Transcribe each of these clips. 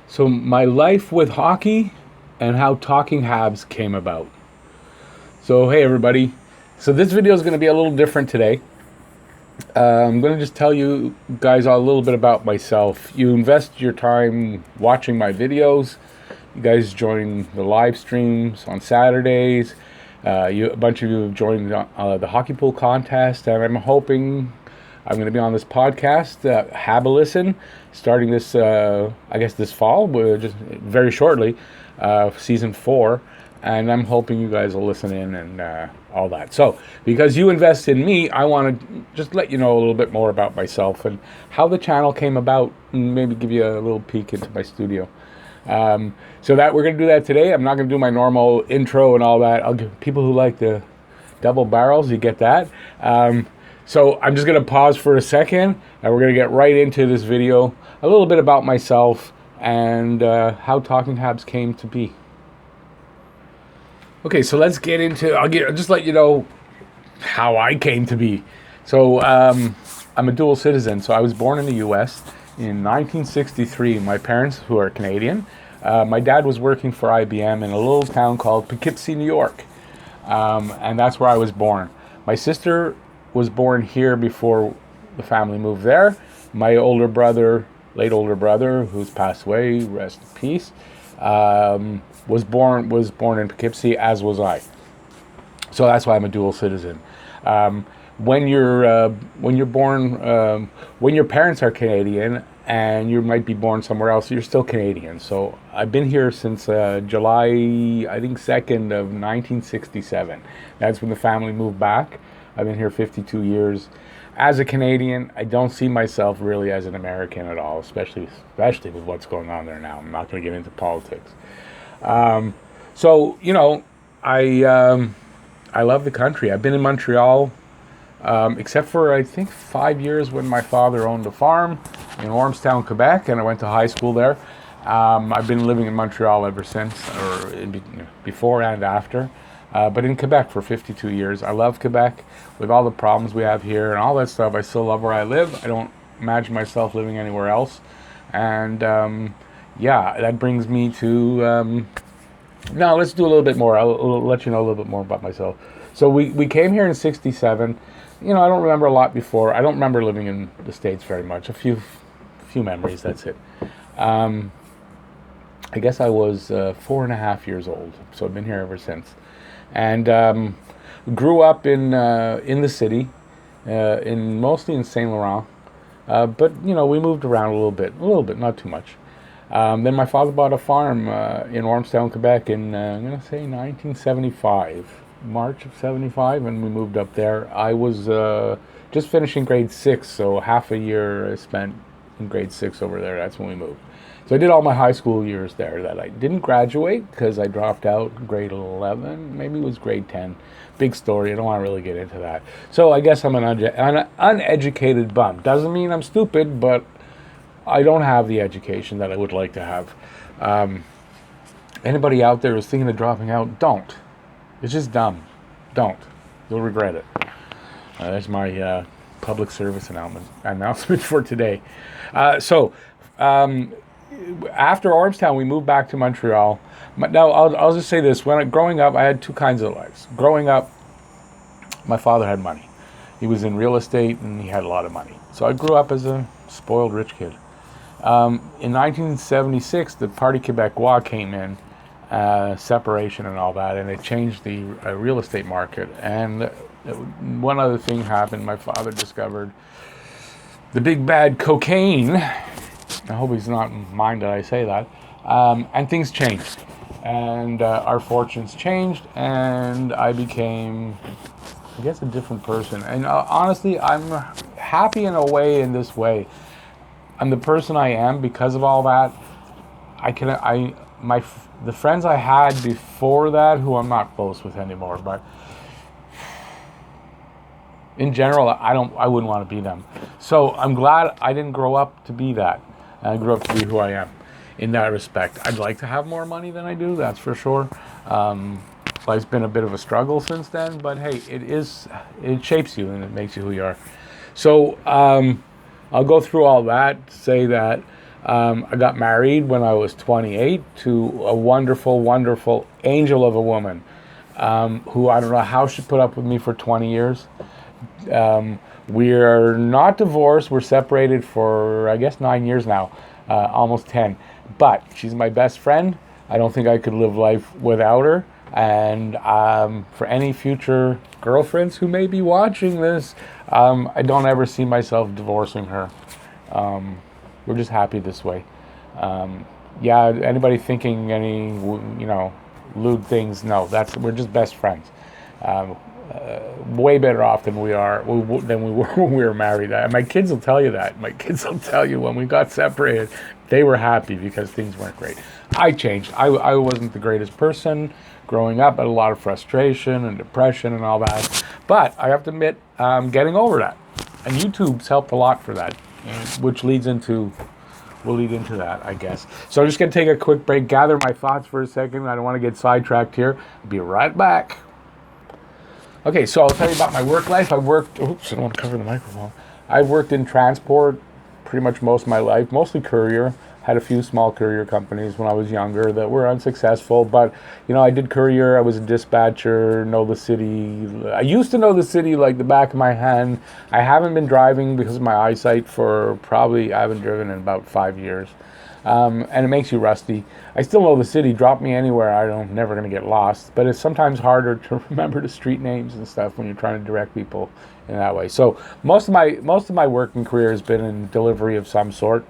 So, my life with hockey and how Talking Habs came about. So, hey everybody. So, this video is going to be a little different today. I'm going to just tell you guys a little bit about myself. You invest your time watching my videos. You guys join the live streams on Saturdays. A bunch of you have joined the hockey pool contest, and I'm hoping I'm going to be on this podcast, Habalisten, starting this, I guess this fall, just very shortly, season 4. And I'm hoping you guys will listen in and all that. So, because you invest in me, I want to just let you know a little bit more about myself and how the channel came about, and maybe give you a little peek into my studio. So that we're going to do that today. I'm not going to do my normal intro and all that. I'll give people who like the double barrels, you get that. So I'm just going to pause for a second, and we're going to get right into this video. A little bit about myself and how Talking Habs came to be. Okay, so let's get into. I'll just let you know how I came to be. So I'm a dual citizen. So I was born in the U.S. in 1963. My parents, who are Canadian, my dad was working for IBM in a little town called Poughkeepsie, New York, and that's where I was born. My sister was born here before the family moved there. My older brother, late older brother, who's passed away, rest in peace, was born in Poughkeepsie, as was I. So that's why I'm a dual citizen. When you're born, when your parents are Canadian and you might be born somewhere else, you're still Canadian. So I've been here since July, I think 2nd of 1967. That's when the family moved back. I've been here 52 years. As a Canadian, I don't see myself really as an American at all, especially with what's going on there now. I'm not going to get into politics. So, you know, I love the country. I've been in Montreal, except for, I think, 5 years when my father owned a farm in Ormstown, Quebec, and I went to high school there. I've been living in Montreal ever since, before and after. But in Quebec for 52 years. I love Quebec with all the problems we have here and all that stuff. I still love where I live. I don't imagine myself living anywhere else. And yeah, that brings me to... now let's do a little bit more. I'll let you know a little bit more about myself. So we came here in 67. You know, I don't remember a lot before. I don't remember living in the States very much. A few memories, that's it. I guess I was 4.5 years old. So I've been here ever since. And grew up in the city, mostly in Saint Laurent, but you know, we moved around a little bit, not too much. Then my father bought a farm in Ormstown, Quebec, in I'm gonna say 1975, March of '75, and we moved up there. I was just finishing grade 6, so half a year I spent in grade 6 over there. That's when we moved. So I did all my high school years there. That I didn't graduate because I dropped out grade 11, maybe it was grade 10. Big story, I don't want to really get into that. So I guess I'm an uneducated bum. Doesn't mean I'm stupid, but I don't have the education that I would like to have. Anybody out there who's thinking of dropping out, don't. It's just dumb. Don't. You'll regret it. That's my public service announcement for today. After Ormstown, we moved back to Montreal. Now, I'll just say this. Growing up, I had two kinds of lives. Growing up, my father had money. He was in real estate, and he had a lot of money. So I grew up as a spoiled rich kid. In 1976, the Parti Québécois came in, separation and all that, and it changed the real estate market. And one other thing happened. My father discovered the big bad cocaine. I hope he's not mind that I say that. And things changed. And our fortunes changed, and I became, I guess, a different person. And honestly, I'm happy in a way in this way. I'm the person I am because of all that. The friends I had before that, who I'm not close with anymore, but in general, I wouldn't want to be them. So I'm glad I didn't grow up to be that. I grew up to be who I am in that respect. I'd like to have more money than I do, that's for sure. Life's been a bit of a struggle since then, but hey, it shapes you and it makes you who you are. So I'll go through all that, say that I got married when I was 28 to a wonderful, wonderful angel of a woman, who I don't know how she put up with me for 20 years. We're not divorced. We're separated for, I guess, 9 years now, almost 10. But she's my best friend. I don't think I could live life without her. And for any future girlfriends who may be watching this, I don't ever see myself divorcing her. We're just happy this way. Yeah, anybody thinking any, lewd things? No, we're just best friends. Way better off than we were when we were married. My kids will tell you that. My kids will tell you when we got separated, they were happy because things weren't great. I changed. I wasn't the greatest person growing up. I had a lot of frustration and depression and all that. But I have to admit, getting over that. And YouTube's helped a lot for that, which we'll lead into that, I guess. So I'm just going to take a quick break, gather my thoughts for a second. I don't want to get sidetracked here. Be right back. Okay, so I'll tell you about my work life. I don't want to cover the microphone. I've worked in transport pretty much most of my life, mostly courier. Had a few small courier companies when I was younger that were unsuccessful, but I did courier. I was a dispatcher, know the city. I used to know the city like the back of my hand. I haven't been driving because of my eyesight I haven't driven in about 5 years. And it makes you rusty. I still know the city. Drop me anywhere. I'm never going to get lost. But it's sometimes harder to remember the street names and stuff when you're trying to direct people in that way. So most of my working career has been in delivery of some sort.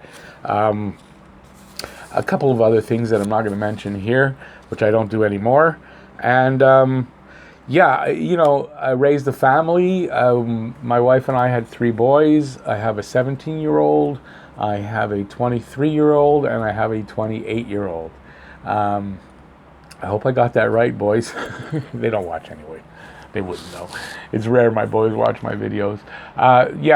A couple of other things that I'm not going to mention here, which I don't do anymore. And I raised a family. My wife and I had 3 boys. I have a 17-year-old. I have a 23-year-old, and I have a 28-year-old. I hope I got that right, boys. They don't watch anyway. They wouldn't know. It's rare my boys watch my videos.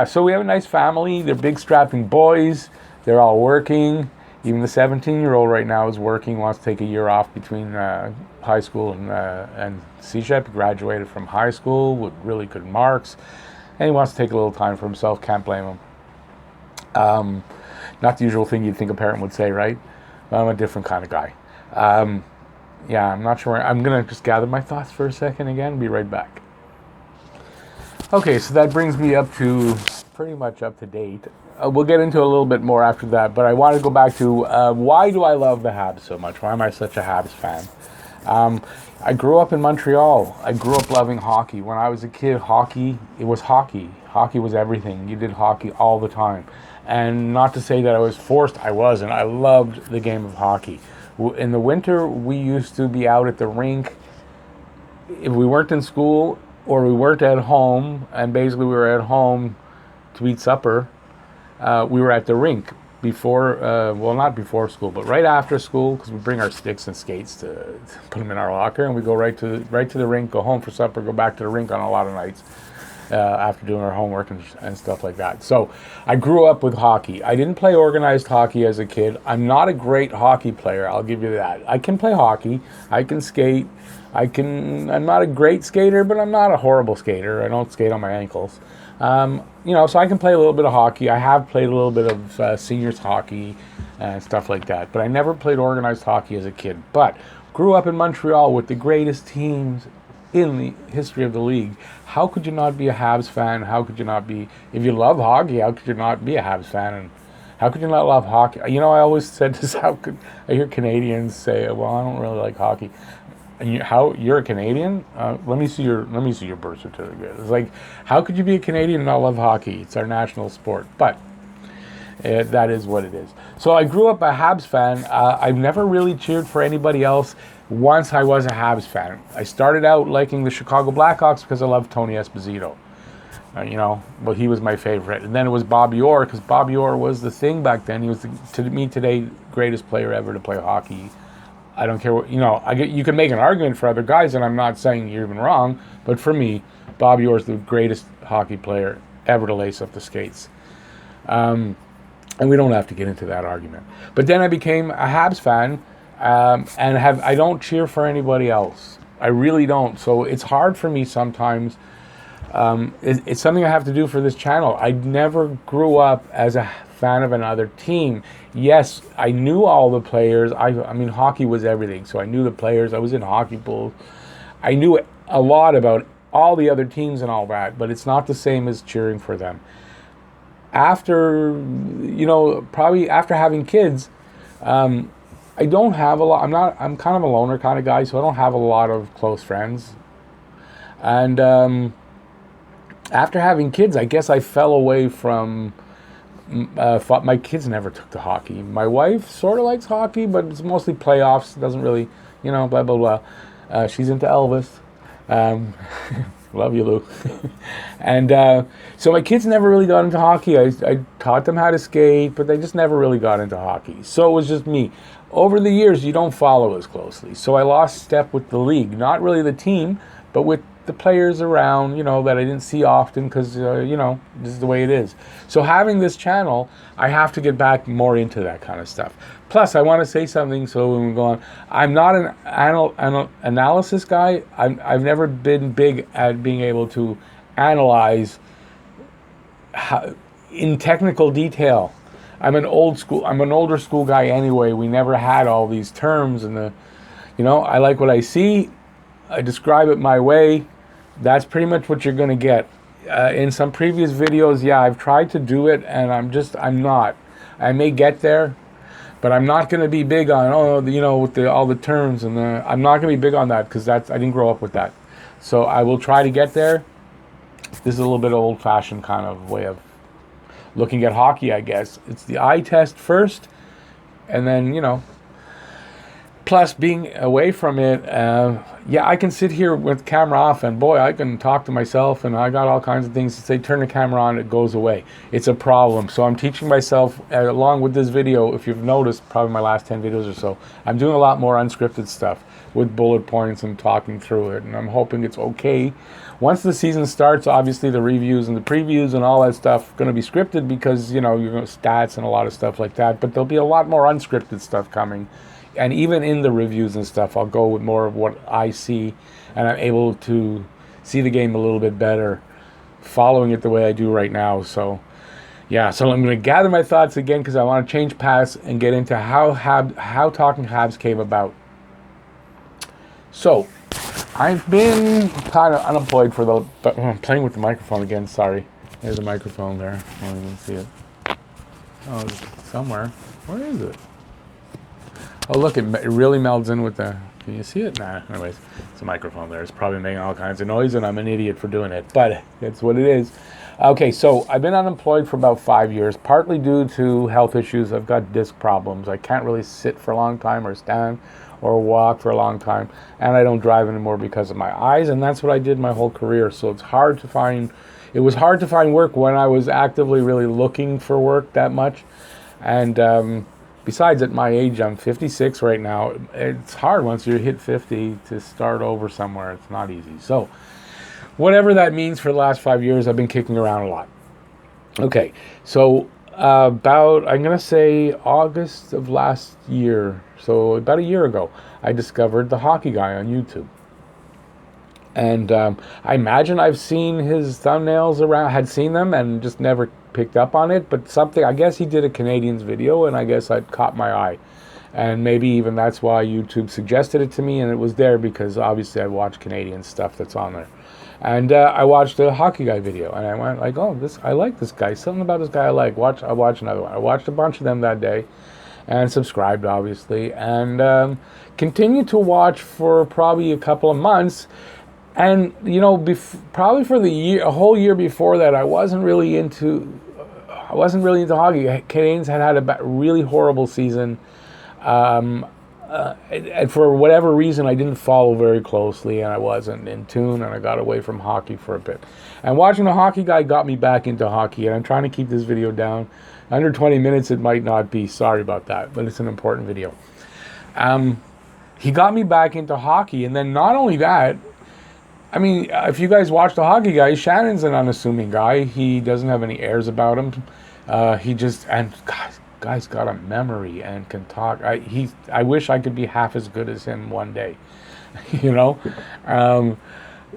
So we have a nice family. They're big, strapping boys. They're all working. Even the 17-year-old right now is working, wants to take a year off between high school and CSHEP. He graduated from high school with really good marks, and he wants to take a little time for himself. Can't blame him. Not the usual thing you'd think a parent would say, right? I'm a different kind of guy. I'm not sure. I'm going to just gather my thoughts for a second again. Be right back. Okay, so that brings me up to pretty much up to date. We'll get into a little bit more after that, but I want to go back to why do I love the Habs so much? Why am I such a Habs fan? I grew up in Montreal. I grew up loving hockey. When I was a kid, it was hockey. Hockey was everything. You did hockey all the time. And not to say that I was forced, I wasn't. I loved the game of hockey. In the winter, we used to be out at the rink. If we weren't in school or we weren't at home, and basically we were at home to eat supper, we were at the rink before, not before school, but right after school, because we bring our sticks and skates to put them in our locker, and we go right to the rink, go home for supper, go back to the rink on a lot of nights after doing our homework and stuff like that. So I grew up with hockey. I didn't play organized hockey as a kid. I'm not a great hockey player, I'll give you that. I can play hockey. I can skate. I'm not a great skater, but I'm not a horrible skater. I don't skate on my ankles. So I can play a little bit of hockey. I have played a little bit of seniors hockey and stuff like that, but I never played organized hockey as a kid. But grew up in Montreal with the greatest teams in the history of the league. How could you not be a Habs fan? How could you not be, if you love hockey, how could you not be a Habs fan? And how could you not love hockey? I always said this, I hear Canadians say, well, I don't really like hockey. And you're a Canadian? Let me see your birth certificate. It's like, how could you be a Canadian and not love hockey? It's our national sport, but that is what it is. So I grew up a Habs fan. I've never really cheered for anybody else. Once I was a Habs fan. I started out liking the Chicago Blackhawks because I loved Tony Esposito. But he was my favorite. And then it was Bobby Orr, because Bobby Orr was the thing back then. He was, to me today, greatest player ever to play hockey. I don't care what, you can make an argument for other guys, and I'm not saying you're even wrong, but for me, Bobby Orr is the greatest hockey player ever to lace up the skates. And we don't have to get into that argument. But then I became a Habs fan, and I don't cheer for anybody else. I really don't. So it's hard for me sometimes. It's something I have to do for this channel. I never grew up as a fan of another team. Yes, I knew all the players. I mean, hockey was everything. So I knew the players. I was in hockey pools. I knew a lot about all the other teams and all that, but it's not the same as cheering for them. After, probably after having kids, I don't have a lot. I'm kind of a loner kind of guy, so I don't have a lot of close friends. And after having kids, I guess I fell away from. My kids never took to hockey. My wife sort of likes hockey, but it's mostly playoffs. Doesn't really, blah blah blah. She's into Elvis. Love you, Lou. And so my kids never really got into hockey. I taught them how to skate, but they just never really got into hockey. So it was just me. Over the years, you don't follow as closely. So I lost step with the league. Not really the team, but with the players around, that I didn't see often because, this is the way it is. So having this channel, I have to get back more into that kind of stuff. Plus, I want to say something so when we go on. I'm not an analysis guy. I've never been big at being able to analyze in technical detail. I'm an older school guy anyway. We never had all these terms and I like what I see. I describe it my way. That's pretty much what you're going to get. In some previous videos, I've tried to do it, and I'm not. I may get there, but I'm not going to be big on, with all the terms, and I'm not going to be big on that because I didn't grow up with that. So I will try to get there. This is a little bit old-fashioned kind of way of looking at hockey, I guess. It's the eye test first, and then, plus being away from it, I can sit here with the camera off and boy, I can talk to myself and I got all kinds of things to say. Turn the camera on, it goes away. It's a problem. So I'm teaching myself, along with this video, if you've noticed, probably my last 10 videos or so, I'm doing a lot more unscripted stuff with bullet points and talking through it. And I'm hoping it's okay. Once the season starts, obviously the reviews and the previews and all that stuff going to be scripted because, you're going to stats and a lot of stuff like that. But there'll be a lot more unscripted stuff coming. And even in the reviews and stuff, I'll go with more of what I see, and I'm able to see the game a little bit better, following it the way I do right now. So I'm going to gather my thoughts again because I want to change paths and get into how Talking Habs came about. So I've been kind of unemployed but I'm playing with the microphone again. Sorry, there's a microphone there. I don't even see it. Oh, it's somewhere. Where is it? Oh, look, it really melds in with the... Can you see it? Nah, anyways, it's a microphone there. It's probably making all kinds of noise, and I'm an idiot for doing it, but that's what it is. Okay, so I've been unemployed for about 5 years, partly due to health issues. I've got disc problems. I can't really sit for a long time or stand or walk for a long time, and I don't drive anymore because of my eyes, and that's what I did my whole career, so it was hard to find work when I was actively really looking for work that much, and... Besides, at my age, I'm 56 right now. It's hard once you hit 50 to start over somewhere. It's not easy. So, whatever that means for the last 5 years, I've been kicking around a lot. Okay, so about, I'm going to say August of last year, so about a year ago, I discovered the hockey guy on YouTube. And I imagine I've seen his thumbnails around, had seen them, and just never picked up on it, but I guess he did a Canadians video, and I guess it caught my eye. And maybe even that's why YouTube suggested it to me, and it was there because obviously I watch Canadian stuff that's on there. And I watched a hockey guy video, and I went like, oh, I like this guy. Something about this guy I like. I watched another one. I watched a bunch of them that day, and subscribed, obviously, and continued to watch for probably a couple of months. And, probably for a whole year before that, I wasn't really into hockey. Canadians had a really horrible season. And for whatever reason, I didn't follow very closely, and I wasn't in tune, and I got away from hockey for a bit. And watching the hockey guy got me back into hockey, and I'm trying to keep this video down. Under 20 minutes, it might not be. Sorry about that, but it's an important video. He got me back into hockey, and then not only that, I mean, if you guys watch the hockey guy, Shannon's an unassuming guy. He doesn't have any airs about him. Guy's got a memory and can talk. I wish I could be half as good as him one day,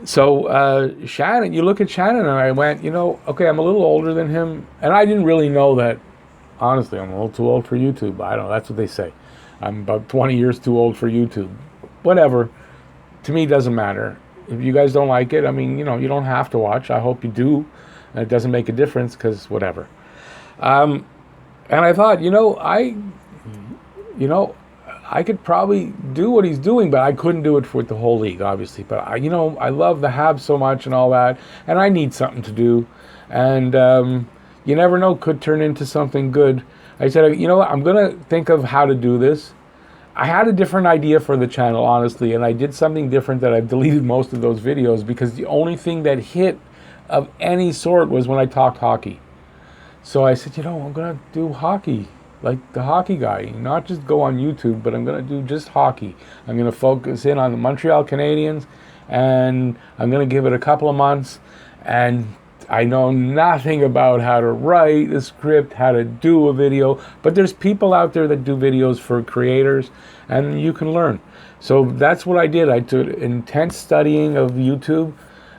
So Shannon, you look at Shannon, and I went, okay, I'm a little older than him, and I didn't really know that Honestly, I'm a little too old for YouTube. I don't know. That's what they say. I'm about 20 years too old for YouTube. Whatever. To me, it doesn't matter. If you guys don't like it, I mean, you don't have to watch. I hope you do. And it doesn't make a difference because whatever. And I thought, I could probably do what he's doing, but I couldn't do it with the whole league, obviously. But I love the Habs so much and all that, and I need something to do. And you never know, could turn into something good. I said, I'm gonna think of how to do this. I had a different idea for the channel, honestly, and I did something different that I've deleted most of those videos because the only thing that hit of any sort was when I talked hockey. So I said, I'm going to do hockey, like the hockey guy, not just go on YouTube, but I'm going to do just hockey. I'm going to focus in on the Montreal Canadiens, and I'm going to give it a couple of months, and I know nothing about how to write a script, how to do a video, but there's people out there that do videos for creators, and you can learn. So that's what I did. I did intense studying of YouTube.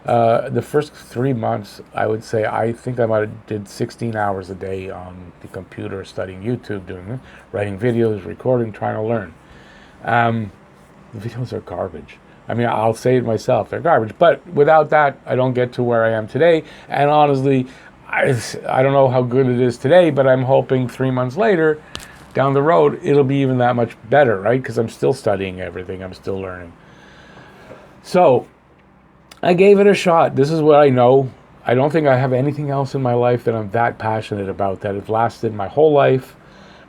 The first 3 months, I would say, I think I might have did 16 hours a day on the computer studying YouTube, writing videos, recording, trying to learn. The videos are garbage. I mean, I'll say it myself, they're garbage. But without that, I don't get to where I am today. And honestly, I don't know how good it is today, but I'm hoping 3 months later, down the road, it'll be even that much better, right? Because I'm still studying everything. I'm still learning. So I gave it a shot. This is what I know. I don't think I have anything else in my life that I'm that passionate about that have lasted my whole life.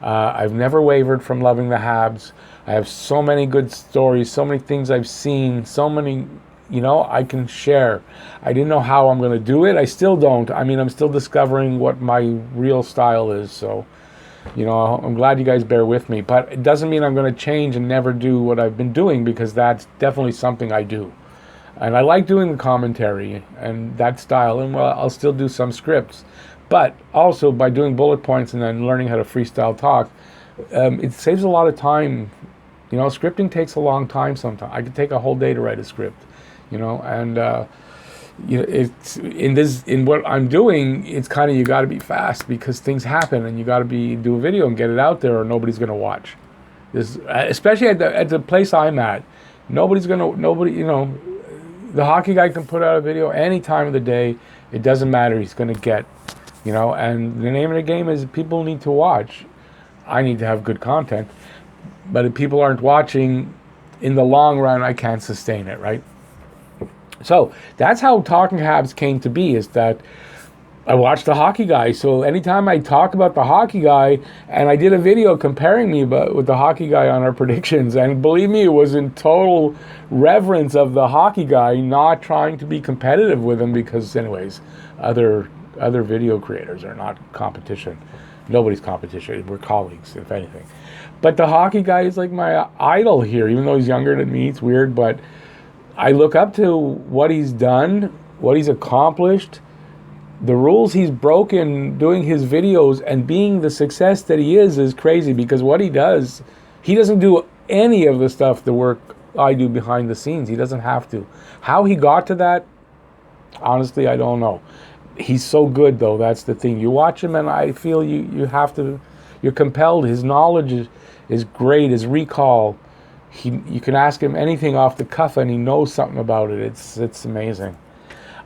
I've never wavered from loving the Habs. I have so many good stories, so many things I've seen, so many, I can share. I didn't know how I'm going to do it. I still don't. I mean, I'm still discovering what my real style is. So, I'm glad you guys bear with me. But it doesn't mean I'm going to change and never do what I've been doing, because that's definitely something I do. And I like doing the commentary and that style. And, I'll still do some scripts. But also by doing bullet points and then learning how to freestyle talk, it saves a lot of time. Scripting takes a long time sometimes. I could take a whole day to write a script, and it's in what I'm doing, it's kind of, you got to be fast because things happen and you got to do a video and get it out there or nobody's going to watch. Especially at the place I'm at, the hockey guy can put out a video any time of the day. It doesn't matter. He's going to get, and the name of the game is people need to watch. I need to have good content. But if people aren't watching, in the long run, I can't sustain it, right? So that's how Talking Habs came to be, is that I watched the hockey guy. So anytime I talk about the hockey guy, and I did a video comparing me with the hockey guy on our predictions, and believe me, it was in total reverence of the hockey guy, not trying to be competitive with him, because anyways, other video creators are not competition. Nobody's competition. We're colleagues, if anything. But the hockey guy is like my idol here, even though he's younger than me. It's weird, but I look up to what he's done, what he's accomplished, the rules he's broken doing his videos, and being the success that he is crazy, because what he does, he doesn't do any of the stuff, the work I do behind the scenes. He doesn't have to. How he got to that, honestly, I don't know. He's so good, though. That's the thing. You watch him, and I feel you have to, you're compelled. His knowledge is great. His recall, you can ask him anything off the cuff, and he knows something about it. It's amazing.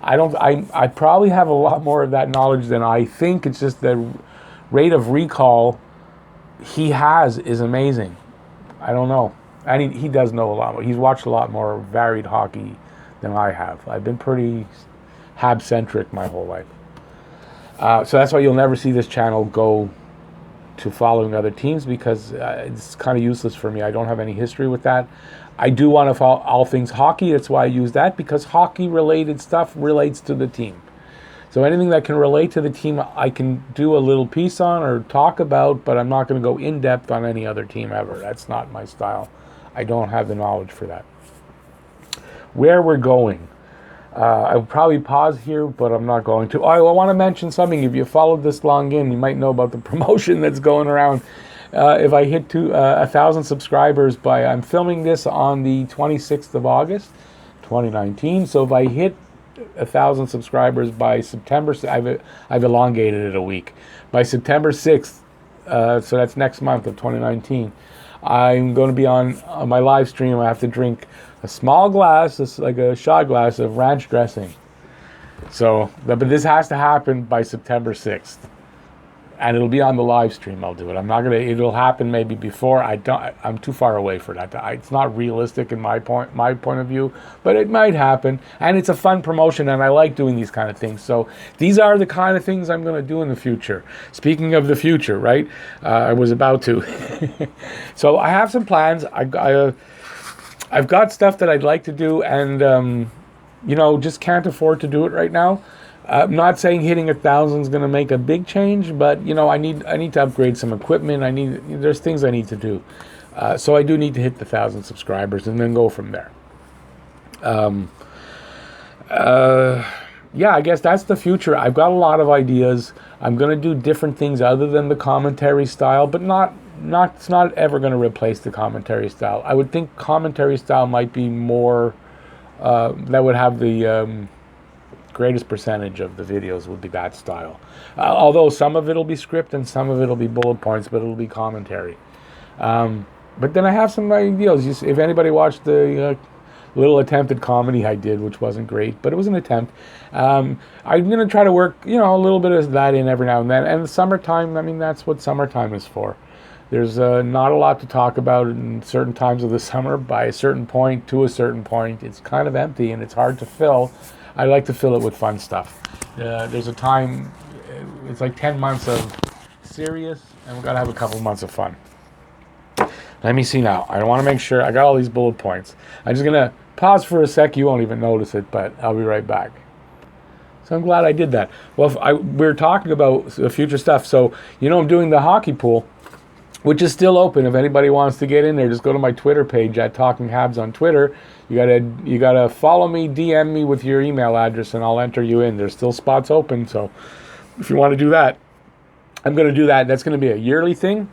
I probably have a lot more of that knowledge than I think. It's just the rate of recall he has is amazing. I don't know. And he does know a lot more. He's watched a lot more varied hockey than I have. I've been pretty Habs-centric my whole life. So that's why you'll never see this channel go to following other teams, because it's kind of useless for me. I don't have any history with that. I do want to follow all things hockey. That's why I use that, because hockey-related stuff relates to the team. So anything that can relate to the team, I can do a little piece on or talk about, but I'm not going to go in-depth on any other team ever. That's not my style. I don't have the knowledge for that. Where we're going. I'll probably pause here, but I'm not going to. I want to mention something. If you followed this long in, you might know about the promotion that's going around. If I hit 1,000 subscribers I'm filming this on the 26th of August, 2019. So if I hit 1,000 subscribers by September, I've elongated it a week. By September 6th, so that's next month of 2019, I'm going to be on my live stream. I have to drink a small glass, it's like a shot glass of ranch dressing. So, but this has to happen by September 6th. And it'll be on the live stream. I'll do it. I'm not gonna. It'll happen maybe before. I'm too far away for that. It's not realistic in my point of view. But it might happen, and it's a fun promotion, and I like doing these kind of things. So these are the kind of things I'm gonna do in the future. Speaking of the future, right? I was about to. So I have some plans. I've got stuff that I'd like to do, and just can't afford to do it right now. I'm not saying hitting 1,000 is going to make a big change, but I need to upgrade some equipment. There's things I need to do, so I do need to hit the 1,000 subscribers and then go from there. I guess that's the future. I've got a lot of ideas. I'm going to do different things other than the commentary style, but it's not ever going to replace the commentary style. I would think commentary style might be more that would have the greatest percentage of the videos would be that style. Although some of it'll be script and some of it'll be bullet points, but it'll be commentary. But then I have some ideas. If anybody watched the little attempted comedy I did, which wasn't great, but it was an attempt. I'm going to try to work, a little bit of that in every now and then. And the summertime, that's what summertime is for. There's not a lot to talk about in certain times of the summer. By a certain point, to a certain point, it's kind of empty and it's hard to fill. I like to fill it with fun stuff. There's a time, it's like 10 months of serious, and we've got to have a couple months of fun. Let me see now. I want to make sure I got all these bullet points. I'm just going to pause for a sec. You won't even notice it, but I'll be right back. So I'm glad I did that. Well, we're talking about future stuff. So, I'm doing the hockey pool, which is still open. If anybody wants to get in there, just go to my Twitter page at Talking Habs on Twitter. You gotta follow me, DM me with your email address, and I'll enter you in. There's still spots open, so if you want to do that, I'm going to do that. That's going to be a yearly thing.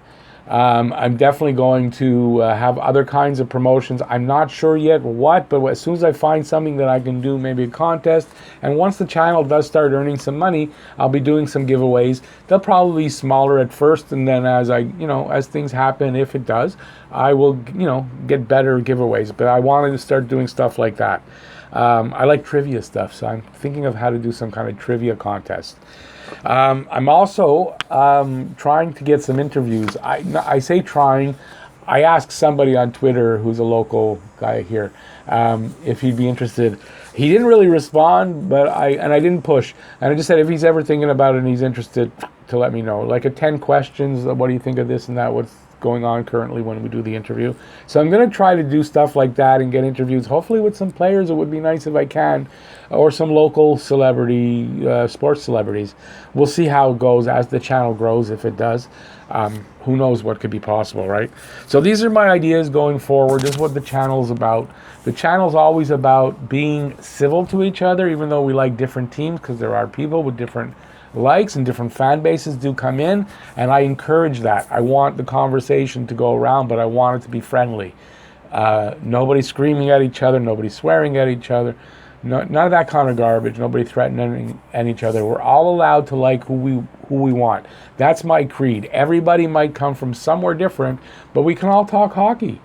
I'm definitely going to have other kinds of promotions. I'm not sure yet what, but as soon as I find something that I can do, maybe a contest, and once the channel does start earning some money, I'll be doing some giveaways. They'll probably be smaller at first, and then as things happen, if it does, I will, get better giveaways. But I wanted to start doing stuff like that. I like trivia stuff, so I'm thinking of how to do some kind of trivia contest. I'm also trying to get some interviews. I say trying. I asked somebody on Twitter who's a local guy here if he'd be interested. He didn't really respond, but I didn't push. And I just said if he's ever thinking about it and he's interested, to let me know. Like 10 questions. What do you think of this and that? What's going on currently when we do the interview? So I'm going to try to do stuff like that and get interviews, hopefully with some players. It would be nice if I can, or some local celebrity, sports celebrities. We'll see how it goes as the channel grows, if it does. Who knows what could be possible, right? So these are my ideas going forward. This is what the channel's about. The channel's always about being civil to each other, even though we like different teams, because there are people with different likes and different fan bases do come in, and I encourage that. I want the conversation to go around, but I want it to be friendly. Nobody screaming at each other, nobody swearing at each other, none of that kind of garbage, nobody threatening at each other. We're all allowed to like who we want. That's my creed. Everybody might come from somewhere different, but we can all talk hockey.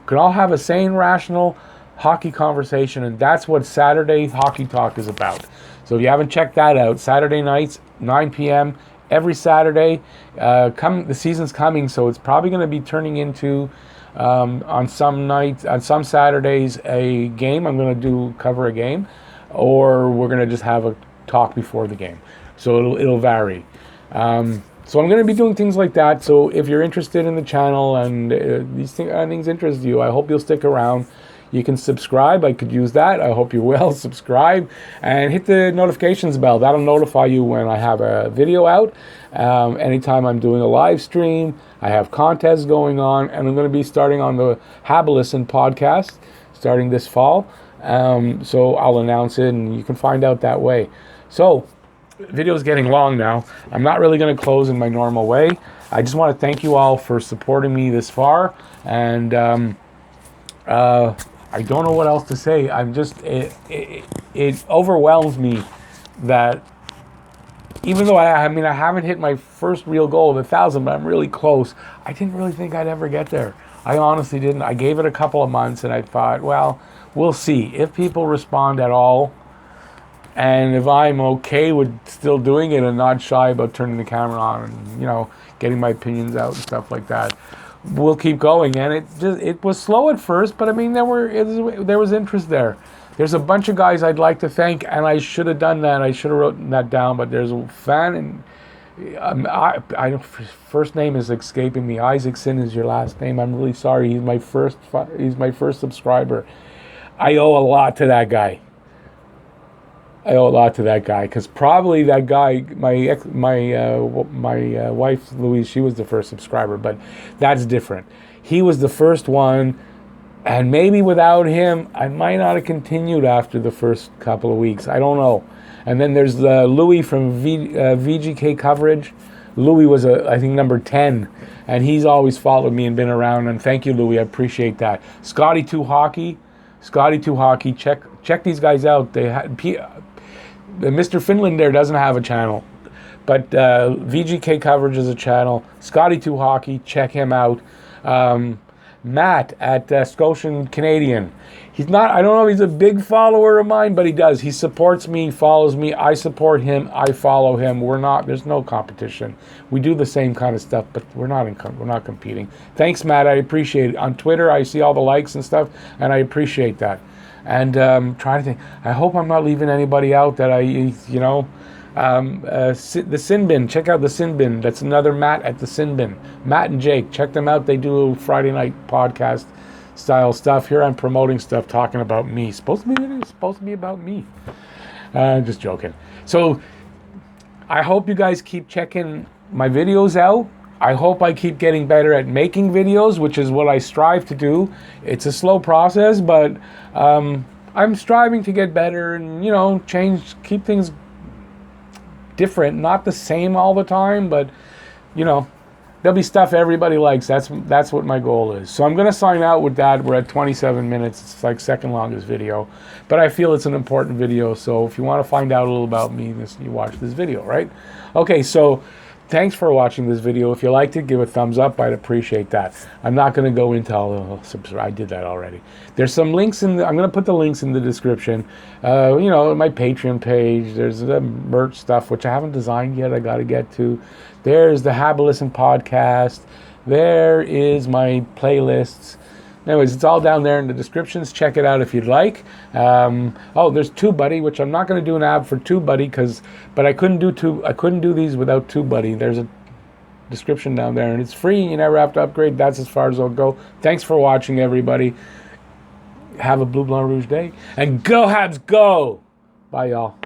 We can all have a sane, rational hockey conversation, and that's what Saturday Hockey Talk is about. So if you haven't checked that out, Saturday nights, 9 p.m., every Saturday. The season's coming, so it's probably going to be turning into, on some Saturdays, a game. I'm going to cover a game, or we're going to just have a talk before the game. So it'll vary. So I'm going to be doing things like that. So if you're interested in the channel and these things interest you, I hope you'll stick around. You can subscribe. I could use that. I hope you will subscribe and hit the notifications bell. That'll notify you when I have a video out. Anytime I'm doing a live stream, I have contests going on, and I'm going to be starting on the Habalisten podcast starting this fall. So I'll announce it, and you can find out that way. So the video's getting long now. I'm not really going to close in my normal way. I just want to thank you all for supporting me this far, and I don't know what else to say. I'm just, it overwhelms me that even though I mean, I haven't hit my first real goal of 1,000, but I'm really close. I didn't really think I'd ever get there. I honestly didn't. I gave it a couple of months, and I thought, well, we'll see if people respond at all, and if I'm okay with still doing it and not shy about turning the camera on and, you know, getting my opinions out and stuff like that. We'll keep going, and it was slow at first, but I mean there was interest there. There's a bunch of guys I'd like to thank, and I should have done that. I should have written that down, but there's a fan, and I first name is escaping me. Isaacson is your last name. I'm really sorry. He's my first subscriber. I owe a lot to that guy. Because probably that guy, my wife Louise, she was the first subscriber, but that's different. He was the first one, and maybe without him, I might not have continued after the first couple of weeks. I don't know. And then there's Louis from VGK coverage. Louis was I think number 10, and he's always followed me and been around. And thank you, Louis. I appreciate that. Scotty2 Hockey. Check these guys out. They had. Mr. Finland there doesn't have a channel, but VGK coverage is a channel. Scotty2 Hockey, check him out. Matt at Scotian Canadian. He's not, I don't know if he's a big follower of mine, but he does. He supports me, follows me. I support him. I follow him. There's no competition. We do the same kind of stuff, but we're not competing. Thanks, Matt. I appreciate it. On Twitter, I see all the likes and stuff, and I appreciate that. And trying to think, I hope I'm not leaving anybody out that the Sin Bin. Check out the Sin Bin. That's another Matt at the Sin Bin. Matt and Jake, check them out. They do Friday night podcast style stuff. Here I'm promoting stuff, talking about me. Supposed to be about me. Just joking. So I hope you guys keep checking my videos out. I hope I keep getting better at making videos, which is what I strive to do. It's a slow process, but I'm striving to get better and, change, keep things different, not the same all the time, but, there'll be stuff everybody likes. That's what my goal is. So I'm going to sign out with that. We're at 27 minutes. It's like second longest video, but I feel it's an important video. So if you want to find out a little about me, you watch this video, right? Okay, so thanks for watching this video. If you liked it, give a thumbs up. I'd appreciate that. I'm not going to go into all the... I did that already. There's some links I'm going to put the links in the description. My Patreon page. There's the merch stuff, which I haven't designed yet. I got to get to. There's the Have a Listen podcast. There is my playlists. Anyways, it's all down there in the descriptions. Check it out if you'd like. There's TubeBuddy, which I'm not going to do an ad for TubeBuddy but I couldn't do these without TubeBuddy. There's a description down there, and it's free. You never have to upgrade. That's as far as I'll go. Thanks for watching, everybody. Have a Blue Blanc Rouge day, and go Habs, go! Bye, y'all.